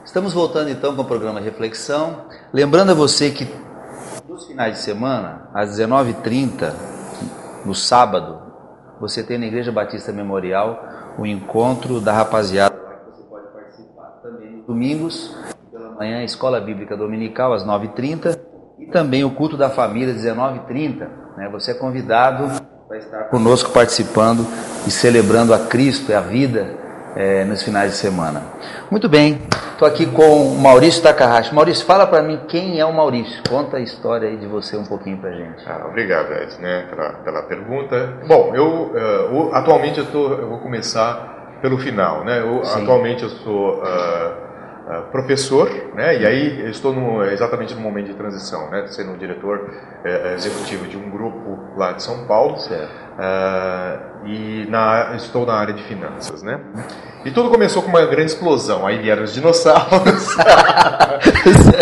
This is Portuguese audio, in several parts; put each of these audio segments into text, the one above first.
Estamos voltando então com o programa Reflexão. Lembrando a você que nos finais de semana, às 19h30, no sábado, você tem na Igreja Batista Memorial o encontro da rapaziada que você pode participar. Também nos domingos, pela manhã, Escola Bíblica Dominical, às 9h30, e também o culto da família, às 19h30. Você é convidado para estar conosco participando e celebrando a Cristo e a vida nos finais de semana. Muito bem, estou aqui com o Maurício Takahashi. Maurício, fala para mim quem é o Maurício. Conta a história aí de você um pouquinho para a gente. Obrigado, Ed, pela pergunta. Bom, eu atualmente eu vou começar pelo final, né? Atualmente eu sou professor, né? E aí eu estou exatamente no momento de transição, né? Sendo diretor executivo de um grupo lá de São Paulo. Certo. E estou na área de finanças, né? E tudo começou com uma grande explosão. Aí vieram os dinossauros.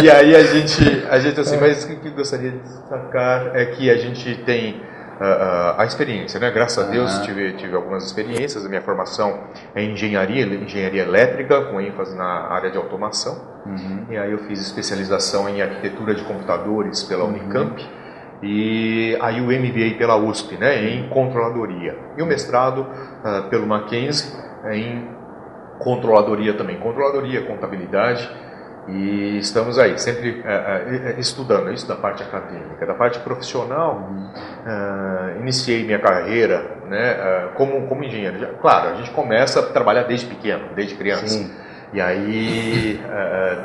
E aí a gente assim, mas o que eu gostaria de destacar é que a gente tem a experiência, né? Graças a Deus tive algumas experiências. A minha formação é engenharia elétrica, com ênfase na área de automação. E aí eu fiz especialização em arquitetura de computadores pela Unicamp. E aí o MBA pela USP, né, em controladoria. E o mestrado pelo Mackenzie em controladoria também. Controladoria, contabilidade. E estamos aí, sempre estudando isso da parte acadêmica. Da parte profissional, iniciei minha carreira, né, como engenheiro. Claro, a gente começa a trabalhar desde pequeno, desde criança. Sim. E aí,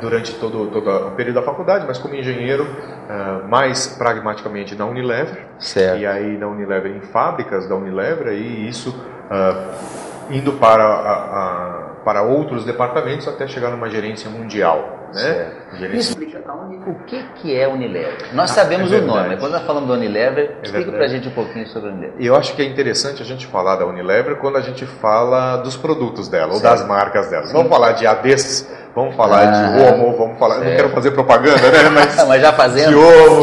durante todo o período da faculdade, mas como engenheiro, mais pragmaticamente na Unilever. Certo. E aí na Unilever, em fábricas da Unilever, e isso indo para outros departamentos até chegar numa gerência mundial. Né? Me explica o que é Unilever. Nós sabemos o nome, mas quando nós falamos da Unilever, explica pra gente um pouquinho sobre a Unilever. Eu acho que é interessante a gente falar da Unilever quando a gente fala dos produtos dela, ou das marcas dela. Vamos falar de ADs, vamos falar de Omo, vamos falar... Não quero fazer propaganda, né? Mas já fazendo,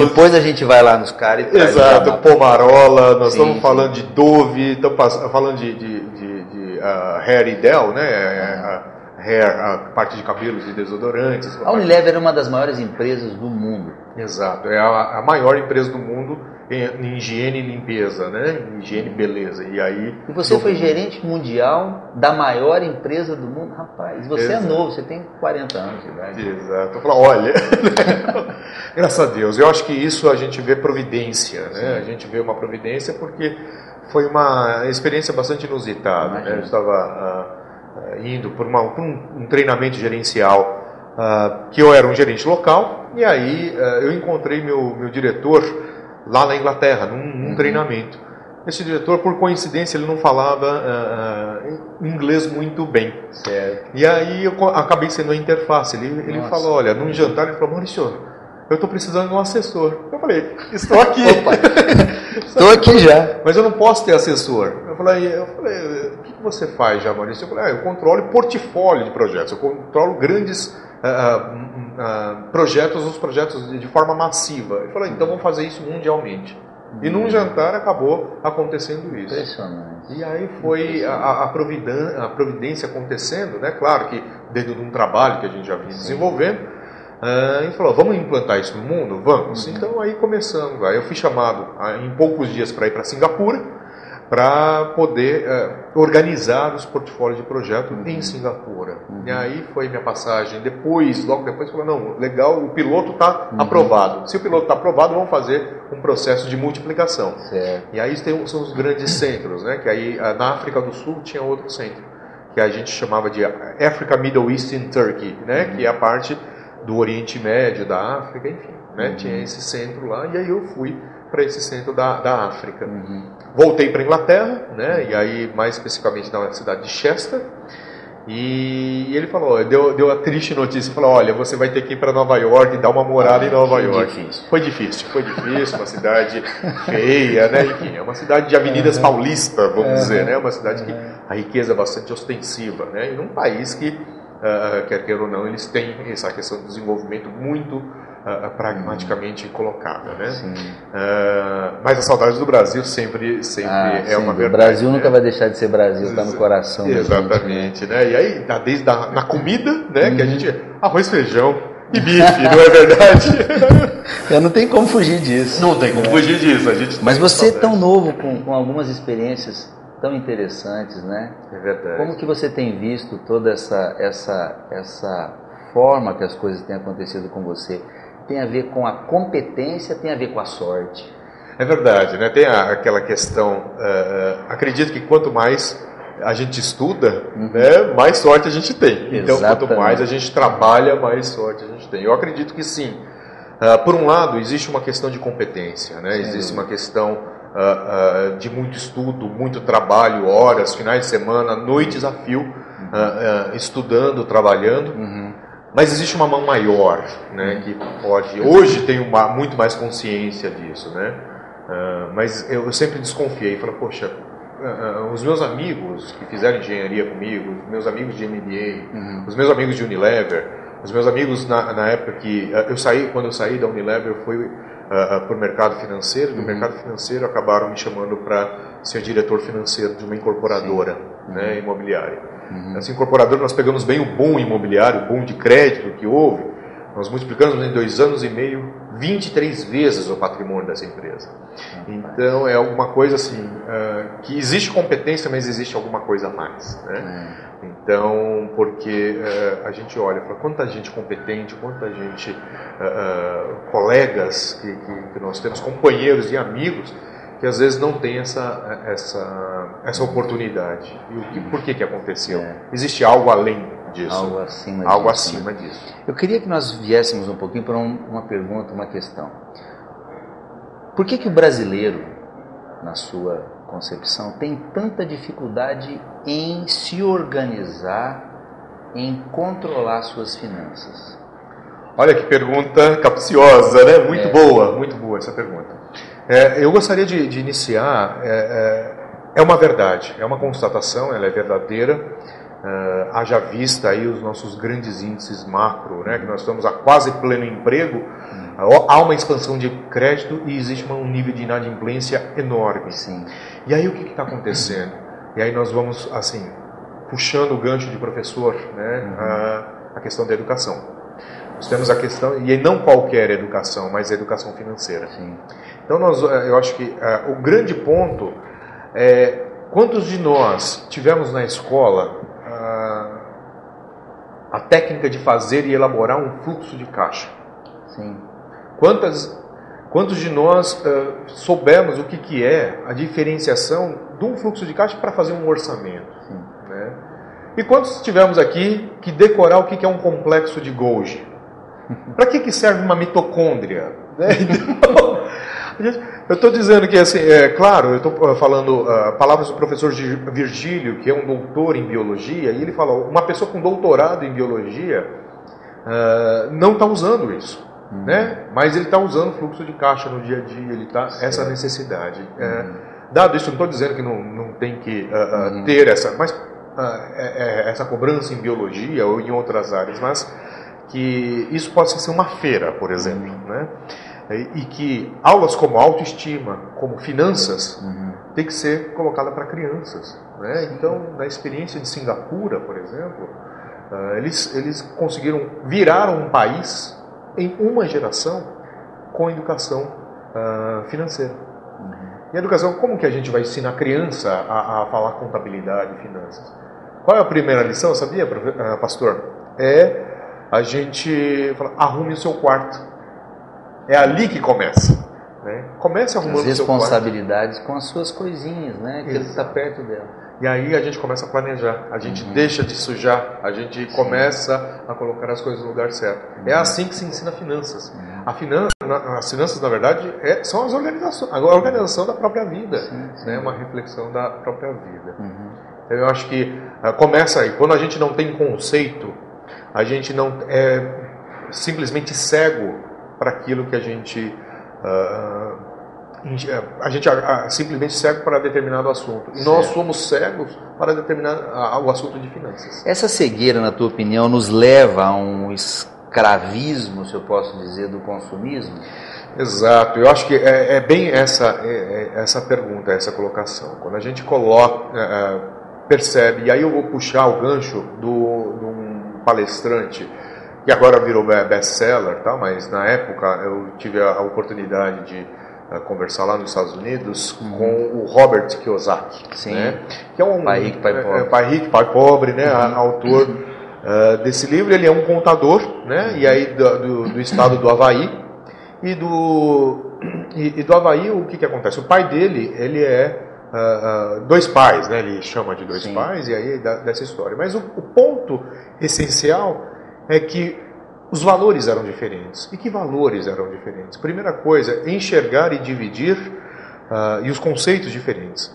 depois a gente vai lá nos caras e traz. Exato, Pomarola, nós estamos falando de Dove, estamos falando de Hair Idel, né? A parte de cabelos e desodorantes. A Unilever é uma das maiores empresas do mundo. Exato, é a maior empresa do mundo em higiene e limpeza, né? Em higiene e beleza. E você foi gerente mundial da maior empresa do mundo? Rapaz, você é novo, você tem 40 anos de idade. Exato. Eu falo, olha, graças a Deus, eu acho que isso a gente vê providência, né? A gente vê uma providência porque foi uma experiência bastante inusitada, né? Eu estava indo por um treinamento gerencial, que eu era um gerente local, e aí eu encontrei meu diretor lá na Inglaterra, num treinamento. Esse diretor, por coincidência, ele não falava inglês muito bem. Certo. E aí eu acabei sendo a interface. Ele falou, olha, num jantar, ele falou, Maurício, eu estou precisando de um assessor. Eu falei, estou aqui. Estou aqui já. Mas eu não posso ter assessor. Eu falei, o que você faz já, Maurício? Eu falei, eu controlo portfólio de projetos. Eu controlo grandes projetos, os projetos de forma massiva. Eu falei, então vamos fazer isso mundialmente. E num jantar acabou acontecendo isso. Impressionante. E aí foi a providência acontecendo, né? Claro que dentro de um trabalho que a gente já vinha desenvolvendo. E falou, vamos implantar isso no mundo? Vamos. Então aí começamos. Aí eu fui chamado em poucos dias para ir para Singapura para poder organizar os portfólios de projeto em Singapura. E aí foi minha passagem. Logo depois, falou, não, legal, o piloto está aprovado. Se o piloto está aprovado, vamos fazer um processo de multiplicação. Certo. E aí são os grandes centros, né? Que aí na África do Sul tinha outro centro, que a gente chamava de Africa, Middle East and Turkey, né? Que é a parte do Oriente Médio, da África, enfim, né? Tinha esse centro lá, e aí eu fui para esse centro da África. Voltei para a Inglaterra, né? E aí mais especificamente na cidade de Chester, e ele falou, deu a triste notícia, falou, olha, você vai ter que ir para Nova York e dar uma morada em Nova York. Foi difícil, uma cidade feia, né? Enfim, é uma cidade de avenidas paulista, vamos dizer, né? Uma cidade que a riqueza é bastante ostensiva, né? E num país que quer queira ou não, eles têm essa questão do desenvolvimento muito pragmaticamente colocada, né? Mas a saudade do Brasil sempre é sim, uma verdade. O Brasil nunca vai deixar de ser Brasil, está no coração. Exatamente, né? E aí, desde na comida, né? Que a gente... Arroz, feijão e bife, não é verdade? Não tem como fugir disso. Não tem como fugir disso. A gente Mas você é tão novo, com algumas experiências tão interessantes, né? É verdade. Como que você tem visto toda essa forma que as coisas têm acontecido com você? Tem a ver com a competência, tem a ver com a sorte? É verdade, né? Tem aquela questão, acredito que quanto mais a gente estuda, né, mais sorte a gente tem. Então, quanto mais a gente trabalha, mais sorte a gente tem. Eu acredito que sim. Por um lado, existe uma questão de competência, né? Existe uma questão de muito estudo, muito trabalho, horas, finais de semana, noites a fio, estudando, trabalhando. Mas existe uma mão maior, né, que pode... Hoje tenho muito mais consciência disso, né? Mas eu sempre desconfiei, falei, poxa, os meus amigos que fizeram engenharia comigo, os meus amigos de MBA, os meus amigos de Unilever, os meus amigos na época que quando eu saí da Unilever, eu fui para o mercado financeiro, do mercado financeiro acabaram me chamando para ser diretor financeiro de uma incorporadora, né, imobiliária. Essa incorporadora, nós pegamos bem o boom imobiliário, o boom de crédito que houve, nós multiplicamos em 2 anos e meio 23 vezes o patrimônio dessa empresa. Então é alguma coisa assim, que existe competência, mas existe alguma coisa a mais, né? Então, porque a gente olha para quanta gente competente, quanta gente, colegas que nós temos, companheiros e amigos, que às vezes não tem essa oportunidade. E por que aconteceu? Existe algo além disso. Algo acima disso. Eu queria que nós viéssemos um pouquinho para uma pergunta, uma questão. Por que o brasileiro, na sua concepção, tem tanta dificuldade em se organizar, em controlar suas finanças? Olha que pergunta capciosa, né? Muito boa essa pergunta. Eu gostaria de iniciar, é uma verdade, é uma constatação, ela é verdadeira, haja vista aí os nossos grandes índices macro, né, que nós estamos a quase pleno emprego, há uma expansão de crédito e existe um nível de inadimplência enorme. Sim. E aí o que está acontecendo? E aí nós vamos, assim, puxando o gancho de professor, né, a questão da educação. Nós temos a questão, e não qualquer educação, mas a educação financeira. Sim. Então eu acho que o grande ponto é quantos de nós tivemos na escola a técnica de fazer e elaborar um fluxo de caixa. Sim. Quantos de nós soubemos o que é a diferenciação de um fluxo de caixa para fazer um orçamento? Sim. Né? E quantos tivemos aqui que decorar o que é um complexo de Golgi? Para que serve uma mitocôndria? Né? Então, eu estou dizendo que, assim, claro, eu estou falando palavras do professor Virgílio, que é um doutor em biologia, e ele fala, uma pessoa com doutorado em biologia não está usando isso, né? Mas ele está usando fluxo de caixa no dia a dia, ele está essa necessidade. Dado isso, não estou dizendo que não tem que ter essa cobrança em biologia ou em outras áreas, mas que isso pode ser uma feira, por exemplo, né? E que aulas como autoestima, como finanças, tem que ser colocada para crianças, né? Então, na experiência de Singapura, por exemplo, eles conseguiram virar um país em uma geração com educação financeira. E a educação, como que a gente vai ensinar a criança a falar contabilidade e finanças? Qual é a primeira lição, sabia, pastor? A gente fala, arrume o seu quarto. É ali que começa. Né? Comece arrumando o seu quarto. As responsabilidades com as suas coisinhas, né? Que ele está perto dela. E aí a gente começa a planejar. A gente deixa de sujar. A gente começa a colocar as coisas no lugar certo. É assim que se ensina finanças. As finanças, na verdade, são as organizações. A organização da própria vida. Né? Uma reflexão da própria vida. Então, eu acho que começa aí. Quando a gente não tem conceito, a gente não é simplesmente cego para aquilo que a gente simplesmente cego para determinado assunto. E nós somos cegos para o assunto de finanças. Essa cegueira, na tua opinião, nos leva a um escravismo, se eu posso dizer, do consumismo? Exato, eu acho que é bem essa pergunta, essa colocação. Quando a gente percebe, e aí eu vou puxar o gancho de um palestrante que agora virou best-seller, tá? Mas na época eu tive a oportunidade de conversar lá nos Estados Unidos com o Robert Kiyosaki, Sim. Né? Que é um Pai Rico, Pai Pobre, pai rico, pai pobre, né? Autor desse livro. Ele é um contador, né? E aí do estado do Havaí. E do Havaí, o que acontece? O pai dele, ele é dois pais, né? Ele chama de dois pais, e aí dessa história. Mas o ponto essencial é que os valores eram diferentes. E que valores eram diferentes? Primeira coisa, enxergar e dividir, e os conceitos diferentes.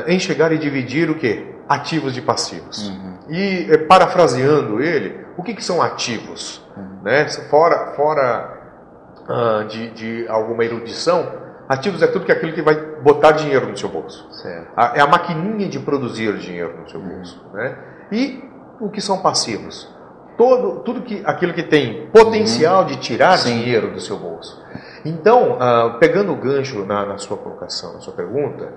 Enxergar e dividir o quê? Ativos de passivos. E, parafraseando ele, o que são ativos? Né? Fora de alguma erudição, ativos é tudo aquilo que vai botar dinheiro no seu bolso. Certo. É a maquininha de produzir dinheiro no seu bolso. Né? E o que são passivos? Aquilo que tem potencial de tirar dinheiro do seu bolso. Então, pegando o gancho na sua colocação, na sua pergunta,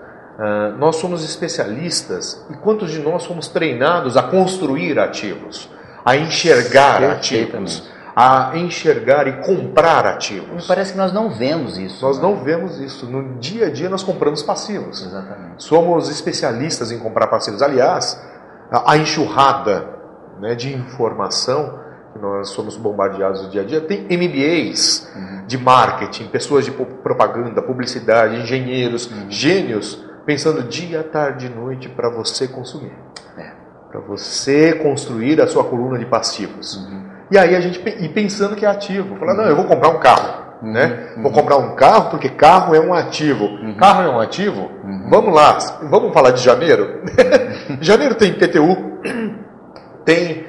nós somos especialistas, e quantos de nós fomos treinados a construir ativos, a enxergar ativos, a enxergar e comprar ativos? Me parece que nós não vemos isso. Nós não vemos isso. No dia a dia nós compramos passivos. Exatamente. Somos especialistas em comprar passivos. Aliás, a enxurrada, né, de informação que nós somos bombardeados no dia a dia, tem MBAs de marketing, pessoas de propaganda, publicidade, engenheiros, gênios, pensando dia, tarde e noite para você consumir, para você construir a sua coluna de passivos. E aí a gente pensando que é ativo, falando, não, eu vou comprar um carro, né? Vou comprar um carro porque carro é um ativo. Carro é um ativo? Vamos lá, vamos falar de janeiro? Janeiro tem PTU, tem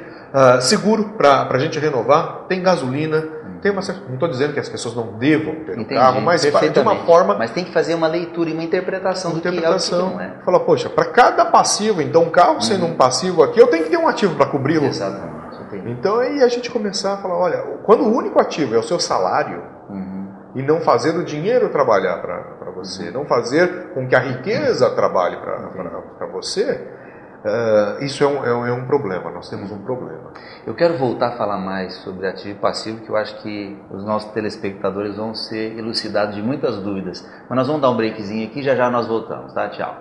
seguro para a gente renovar, tem gasolina, tem uma certa... Não estou dizendo que as pessoas não devam ter um carro, mas de uma forma... Mas tem que fazer uma leitura e uma interpretação do que é o que não é. Fala, poxa, para cada passivo, então um carro sendo um passivo aqui, eu tenho que ter um ativo para cobri-lo. Exatamente. Então aí a gente começar a falar, olha, quando o único ativo é o seu salário, e não fazer o dinheiro trabalhar para você, não fazer com que a riqueza trabalhe para você, isso é um problema, nós temos um problema. Eu quero voltar a falar mais sobre ativo e passivo, que eu acho que os nossos telespectadores vão ser elucidados de muitas dúvidas. Mas nós vamos dar um breakzinho aqui e já nós voltamos, tá? Tchau.